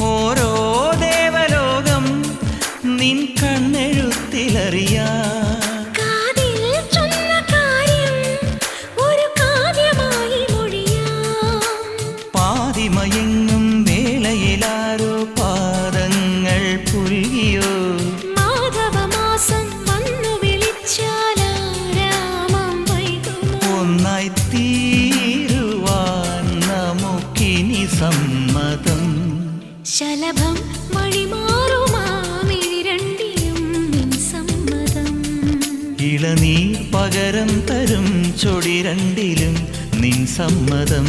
ഓരോ ദേവലോകം നിൻ കണ്ണെഴുത്തിലറിയാ പാതിമയങ്ങും വേളയിലാരോ പാദങ്ങൾ പുൽകിയോ മാധവമാസം വന്നു വിളിച്ചാലാരാമം വൈകുമോ ഒന്നായി തീരുവാൻ നമുക്കിനി സമ്മതം ശലഭം വഴിമാറുമാമിരണ്ടിലും നിൻ സമ്മതം ഇളനീർ പകരം തരും ചൊടി രണ്ടിലും നിൻ സമ്മതം